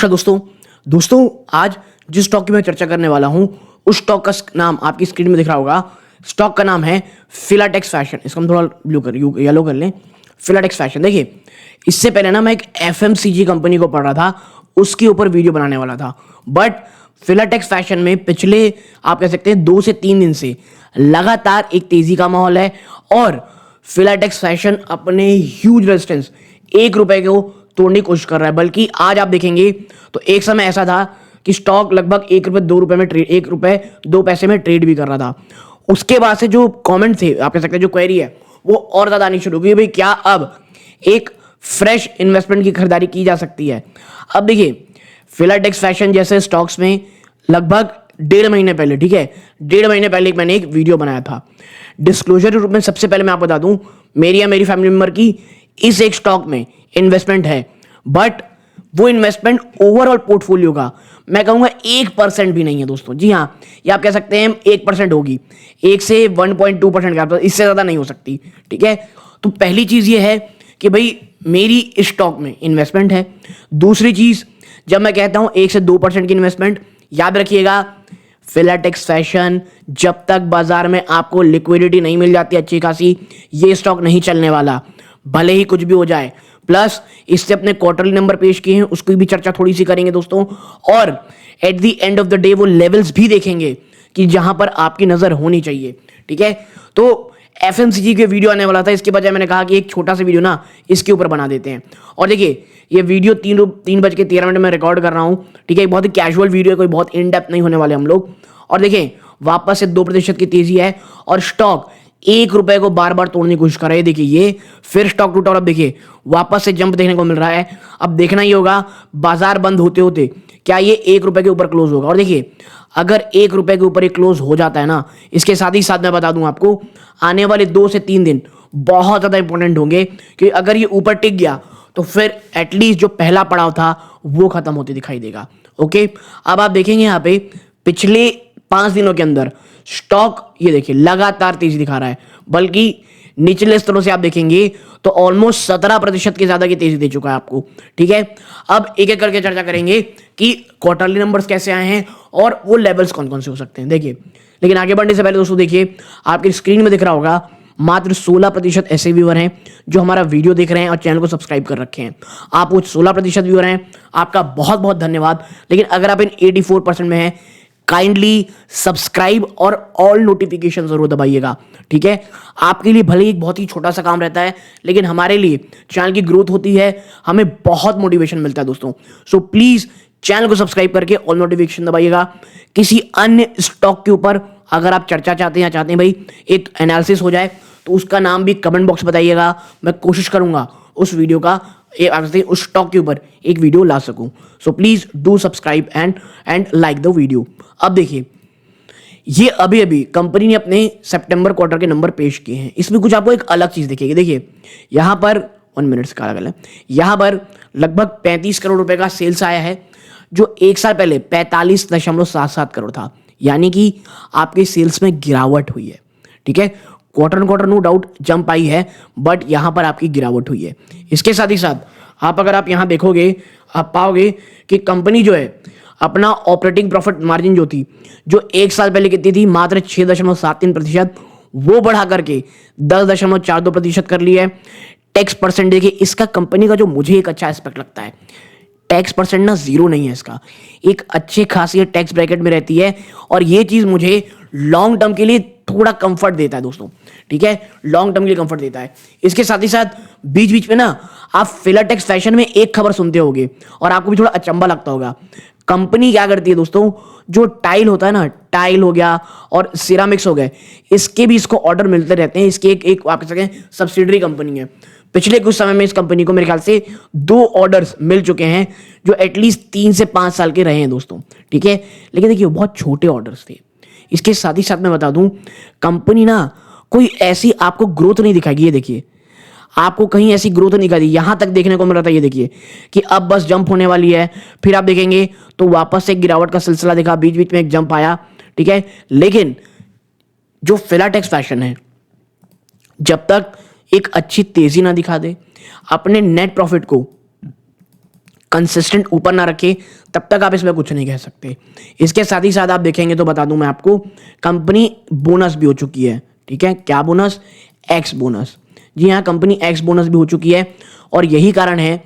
नमस्कार दोस्तों आज जिस स्टॉक की मैं चर्चा करने वाला हूं उस स्टॉक का नाम आपकी स्क्रीन में दिख रहा होगा। स्टॉक का नाम है फिलाटेक्स फैशन। इसको हम थोड़ा येलो कर लें। फिलाटेक्स फैशन। देखिए, इससे पहले ना मैं एक एफएमसीजी कंपनी को पढ़ रहा था, उसके ऊपर वीडियो बनाने वाला था, बट फिलाटेक्स फैशन में पिछले आप कह सकते हैं 2 से 3 दिन से लगातार एक तेजी का माहौल है और फिलाटेक्स फैशन अपने ह्यूज रेजिस्टेंस ₹1 को तोड़ने की कोशिश कर रहा है। बल्कि आज आप देखेंगे तो एक समय ऐसा था कि स्टॉक लगभग ₹1 में ट्रेड ₹1 में ट्रेड भी कर रहा था। उसके बाद से जो कमेंट थे, आप कह सकते हैं जो क्वेरी है, वो और ज्यादा आनी शुरू हुई। भाई क्या अब एक फ्रेश इन्वेस्टमेंट की खरीदारी की जा सकती है? अब देखिए, फिलाटेक्स फैशन जैसे स्टॉक्स में लगभग 1.5 महीने पहले, ठीक है, 1.5 महीने पहले मैंने एक वीडियो बनाया था। डिस्क्लोजर के रूप में सबसे पहले मैं आपको बता दूं, मेरी या मेरी फैमिली मेंबर की इस एक स्टॉक में इन्वेस्टमेंट है, बट वो इन्वेस्टमेंट ओवरऑल पोर्टफोलियो का मैं कहूंगा 1% भी नहीं है दोस्तों। जी हाँ, ये आप कह सकते हैं 1% होगी, 1 से 1.2% का, इससे ज्यादा नहीं हो सकती। ठीक है, तो पहली चीज ये है कि भाई मेरी इस स्टॉक में इन्वेस्टमेंट है। दूसरी चीज, जब मैं कहता हूं 1 से 2% की इन्वेस्टमेंट, याद रखिएगा फिलाटेक्स फैशन जब तक बाजार में आपको लिक्विडिटी नहीं मिल जाती अच्छी खासी, ये स्टॉक नहीं चलने वाला, भले ही कुछ भी हो जाए। प्लस इससे अपने क्वार्टरली नंबर पेश किए हैं, उसकी भी चर्चा थोड़ी सी करेंगे दोस्तों। और at the end of the day वो लेवल्स भी देखेंगे कि जहां पर आपकी नजर होनी चाहिए। ठीक है, तो एफएमसीजी के वीडियो आने वाला था, इसके बजाय मैंने कहा कि एक छोटा सा वीडियो ना इसके ऊपर बना देते हैं। और देखिए, ये वीडियो 3:13 में रिकॉर्ड कर रहा हूं। ठीक है, बहुत ही कैजुअल वीडियो है, कोई बहुत इन डेप्थ नहीं होने वाले हम लोग। और देखिए, वापस से 2% की तेजी है और स्टॉक ₹1 को बार बार तोड़ने की कोशिश कर रहा है। देखिए, ये फिर स्टॉक टूटा और अब देखिए वापस से जंप देखने को मिल रहा है। अब देखना ही होगा बाजार बंद होते होते क्या ये ₹1 के ऊपर क्लोज होगा। और देखिए, अगर ₹1 के ऊपर ये क्लोज हो जाता है ना, इसके साथ ही साथ मैं बता दूं आपको, आने वाले 2 से 3 दिन बहुत ज्यादा इंपॉर्टेंट होंगे, कि अगर ये ऊपर टिक गया तो फिर एटलीस्ट जो पहला पड़ाव था वो खत्म होते दिखाई देगा। ओके, अब आप देखेंगे यहां पे पिछले 5 दिनों के अंदर स्टॉक ये देखिए लगातार तेजी दिखा रहा है, बल्कि निचले स्तरों से आप देखेंगे तो ऑलमोस्ट 17% के ज्यादा की तेजी दे चुका है आपको। ठीक है, अब एक एक करके चर्चा करेंगे कि क्वार्टरली नंबर्स कैसे आए हैं और वो लेवल्स कौन कौन से हो सकते हैं। देखिए, लेकिन आगे बढ़ने से पहले दोस्तों देखिए, आपकी स्क्रीन में दिख रहा होगा मात्र 16% ऐसे व्यूअर हैं जो हमारा वीडियो देख रहे हैं और चैनल को सब्सक्राइब कर रखे हैं। आप वो 16% व्यूअर हैं, आपका बहुत बहुत धन्यवाद। लेकिन अगर आप इन 84% में हैं, काइंडली सब्सक्राइब और ऑल नोटिफिकेशन जरूर दबाइएगा। ठीक है, आपके लिए भले ही एक बहुत ही छोटा सा काम रहता है, लेकिन हमारे लिए चैनल की ग्रोथ होती है, हमें बहुत मोटिवेशन मिलता है दोस्तों। सो प्लीज चैनल को सब्सक्राइब करके ऑल नोटिफिकेशन दबाइएगा। किसी अन्य स्टॉक के ऊपर अगर आप चर्चा चाहते हैं या चाहते हैं भाई एक एनालिसिस हो जाए, तो उसका नाम भी कमेंट बॉक्स बताइएगा। मैं कोशिश करूंगा उस वीडियो का उस स्टॉक के ऊपर एक वीडियो ला सकूं। So please do subscribe and like the video. अब देखिए, ये अभी अभी कंपनी ने अपने सितंबर क्वार्टर के नंबर पेश किए हैं। इसमें कुछ आपको एक अलग चीज दिखेगी। देखिए, यहां पर 1 मिनट से काला है, यहां पर लगभग ₹35 करोड़ का सेल्स आया है, जो एक साल पहले 45.77 करोड़ था। यानी कि आपके सेल्स में गिरावट हुई है। ठीक है, क्वार्टर नो डाउट जंप आई है, बट यहां पर आपकी गिरावट हुई है। इसके साथ ही साथ अगर आप यहां देखोगे, आप पाओगे कि कंपनी जो है अपना ऑपरेटिंग प्रॉफिट मार्जिन जो एक साल पहले कितनी थी, मात्र 6.73%, वो बढ़ा करके 10.42% कर लिया है। टैक्स परसेंट देखिए इसका, कंपनी का जो मुझे एक अच्छा एस्पेक्ट लगता है, टैक्स परसेंट ना 0 नहीं है इसका, एक अच्छे खासी टैक्स ब्रैकेट में रहती है। और ये चीज मुझे लॉन्ग टर्म के लिए थोड़ा कंफर्ट देता है दोस्तों। ठीक है, लॉन्ग टर्म के लिए कंफर्ट देता है। इसके साथ ही साथ बीच बीच में ना आप फिलाटेक्स फैशन में एक खबर सुनते होगे और आपको भी थोड़ा अचंभा लगता होगा। कंपनी क्या करती है दोस्तों, जो टाइल होता है ना, टाइल हो गया और सिरामिक्स हो गए, इसके भी इसको ऑर्डर मिलते रहते हैं। इसके एक आप कह सकते हैं सब्सिडरी कंपनी है। पिछले कुछ समय में इस कंपनी को मेरे ख्याल से 2 ऑर्डर्स मिल चुके हैं, जो एटलीस्ट 3 से 5 साल के रहे हैं दोस्तों। ठीक है, लेकिन देखिए बहुत छोटे ऑर्डर्स थे। इसके साथ ही साथ मैं बता दूं, कंपनी ना कोई ऐसी आपको ग्रोथ नहीं दिखाएगी। ये देखिए, आपको कहीं ऐसी ग्रोथ नहीं दिखाई, यहां तक देखने को मिल रहा था। ये देखिए कि अब बस जंप होने वाली है, फिर आप देखेंगे तो वापस से गिरावट का सिलसिला दिखा, बीच बीच में एक जंप आया। ठीक है, लेकिन जो फिलाटेक्स फैशन है, जब तक एक अच्छी तेजी ना दिखा दे, अपने नेट प्रॉफिट को कंसिस्टेंट ऊपर ना रखे तब तक आप इसमें कुछ नहीं कह सकते। इसके साथ ही साथ आप देखेंगे तो बता दूं मैं आपको, कंपनी बोनस भी हो चुकी है। ठीक है, क्या बोनस? X bonus. जी हाँ, कंपनी एक्स बोनस भी हो चुकी है और यही कारण है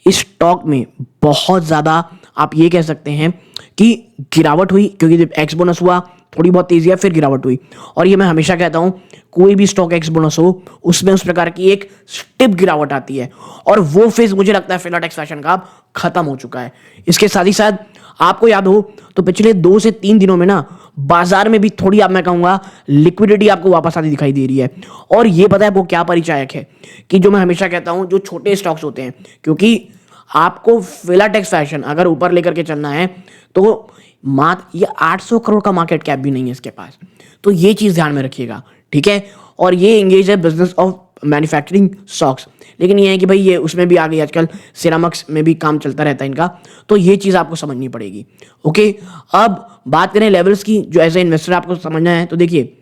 इस स्टॉक में बहुत ज़्यादा आप ये कह सकते हैं कि गिरावट हुई, क्योंकि जब एक्स बोनस हुआ थोड़ी बहुत तेजी है, फिर गिरावट हुई। और ये मैं हमेशा कहता हूं, कोई भी स्टॉक एक्स बोनस हो उसमें उस प्रकार की एक स्टिप गिरावट आती है और वो फेज मुझे लगता है फिलाटेक्स फैशन का अब खत्म हो चुका है। इसके साथ ही साथ आपको याद हो तो पिछले 2 से 3 दिनों में ना बाजार में भी थोड़ी, आप मैं कहूंगा, लिक्विडिटी आपको वापस आती दिखाई दे रही है। और ये पता है वो क्या परिचायक है कि जो मैं हमेशा कहता हूं, जो छोटे स्टॉक्स होते हैं, क्योंकि आपको फिलाटेक्स फैशन अगर ऊपर लेकर के चलना है तो मात्र ये 800 करोड़ का मार्केट कैप भी नहीं है इसके पास, तो ये चीज ध्यान में रखिएगा। ठीक है, और ये एंगेज है बिजनेस ऑफ मैन्युफैक्चरिंग स्टॉक्स, लेकिन ये है कि भाई ये उसमें भी आ गई आजकल, सिरामिक्स में भी काम चलता रहता है इनका, तो ये चीज़ आपको समझनी पड़ेगी। ओके, अब बात करें लेवल्स की, जो एज ए इन्वेस्टर आपको समझना है, तो देखिए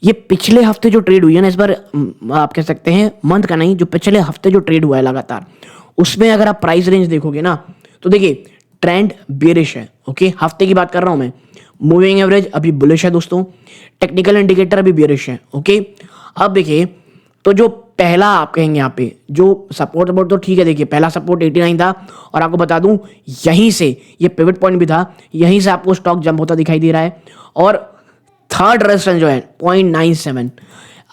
ये पिछले हफ्ते जो ट्रेड हुई है ना, इस बार आप कह सकते हैं मंथ का नहीं, जो पिछले हफ्ते जो ट्रेड हुआ है लगातार, उसमें अगर आप प्राइस रेंज देखोगे ना तो देखिए ट्रेंड बेरिश है। ओके, हफ्ते की बात कर रहा हूं मैं। मूविंग एवरेज अभी बुलिश है दोस्तों, टेक्निकल इंडिकेटर अभी बेरिश है। ओके, अब देखिए तो जो पहला आप कहेंगे यहाँ पे जो सपोर्ट तो ठीक है, देखिए पहला सपोर्ट 89 था और आपको बता दूं यहीं से ये पिवट पॉइंट भी था, यहीं से आपको स्टॉक जंप होता दिखाई दे रहा है। और थर्ड रेजिस्टेंस जो है 0.97,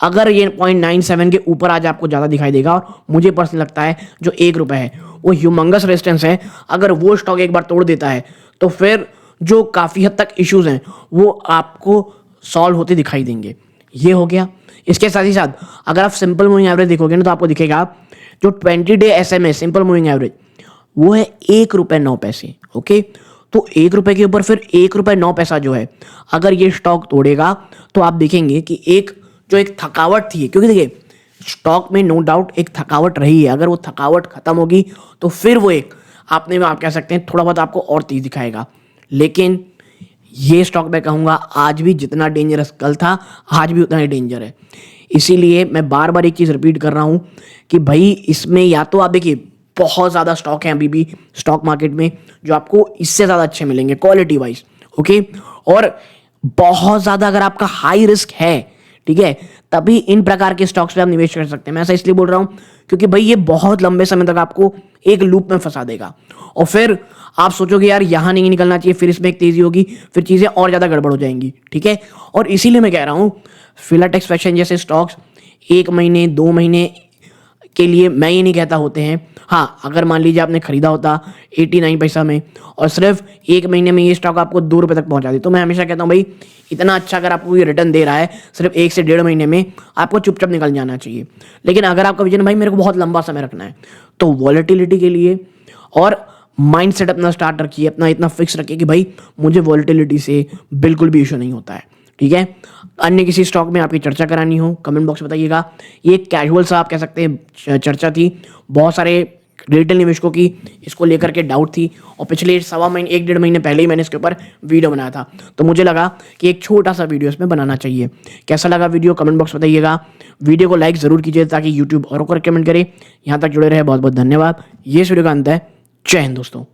अगर ये 0.97 के ऊपर आज आपको ज़्यादा दिखाई देगा, और मुझे पर्सनल लगता है जो ₹1 है वो ह्यूमंगस रेजिस्टेंस है, अगर वो स्टॉक एक बार तोड़ देता है तो फिर जो काफ़ी हद तक इश्यूज हैं वो आपको सॉल्व होते दिखाई देंगे। ये हो गया। इसके साथ ही साथ अगर आप सिंपल मूविंग एवरेज देखोगे ना तो आपको दिखेगा जो 20 day SMA simple moving average वो है ₹1.09। ओके, तो ₹1 के ऊपर फिर ₹1.09 जो है, अगर ये स्टॉक तोड़ेगा तो आप देखेंगे कि एक जो एक थकावट थी, क्योंकि देखिए स्टॉक में नो डाउट एक थकावट रही है, अगर वो थकावट खत्म होगी तो फिर वो एक आपने में आप कह सकते हैं थोड़ा बहुत आपको और तेज दिखाएगा। लेकिन ये स्टॉक मैं कहूँगा आज भी जितना डेंजरस कल था आज भी उतना ही डेंजर है। इसीलिए मैं बार बार एक चीज़ रिपीट कर रहा हूँ कि भाई इसमें या तो आप देखिए बहुत ज़्यादा स्टॉक हैं अभी भी स्टॉक मार्केट में जो आपको इससे ज़्यादा अच्छे मिलेंगे क्वालिटी वाइज। ओके, और बहुत ज़्यादा अगर आपका हाई रिस्क है, ठीक है, तभी इन प्रकार के स्टॉक्स पे आप निवेश कर सकते हैं। मैं ऐसा इसलिए बोल रहा हूँ क्योंकि भाई ये बहुत लंबे समय तक आपको एक लूप में फंसा देगा और फिर आप सोचोगे यार यहाँ नहीं निकलना चाहिए, फिर इसमें एक तेजी होगी, फिर चीज़ें और ज़्यादा गड़बड़ हो जाएंगी। ठीक है, और इसीलिए मैं कह रहा हूँ फिलाटेक्स फैशन जैसे स्टॉक्स 1 महीने 2 महीने के लिए मैं ये नहीं कहता होते हैं। हाँ, अगर मान लीजिए आपने खरीदा होता 89 पैसा में और सिर्फ 1 महीने में ये स्टॉक आपको ₹2 तक पहुंचा दे, तो मैं हमेशा कहता हूँ भाई इतना अच्छा अगर आपको ये रिटर्न दे रहा है सिर्फ 1 से 1.5 महीने में, आपको चुपचाप निकल जाना चाहिए। लेकिन अगर आपका विजन भाई मेरे को बहुत लंबा समय रखना है, तो वॉलेटिलिटी के लिए और माइंड सेट अपना स्टार्ट रखिए, अपना इतना फिक्स रखिए कि भाई मुझे वॉलेटिलिटी से बिल्कुल भी इशू नहीं होता है। ठीक है, अन्य किसी स्टॉक में आपकी चर्चा करानी हो कमेंट बॉक्स में बताइएगा। ये कैजुअल सा आप कह सकते हैं चर्चा थी, बहुत सारे रिटेल निवेशकों की इसको लेकर के डाउट थी और पिछले 1.5 महीने पहले ही मैंने इसके ऊपर वीडियो बनाया था, तो मुझे लगा कि एक छोटा सा वीडियो इसमें बनाना चाहिए। कैसा लगा वीडियो कमेंट बॉक्स में बताइएगा। वीडियो को लाइक ज़रूर कीजिए ताकि यूट्यूब और को रिकमेंड करे। यहाँ तक जुड़े रहे बहुत बहुत धन्यवाद। ये वीडियो का अंत है। जय हिंद दोस्तों।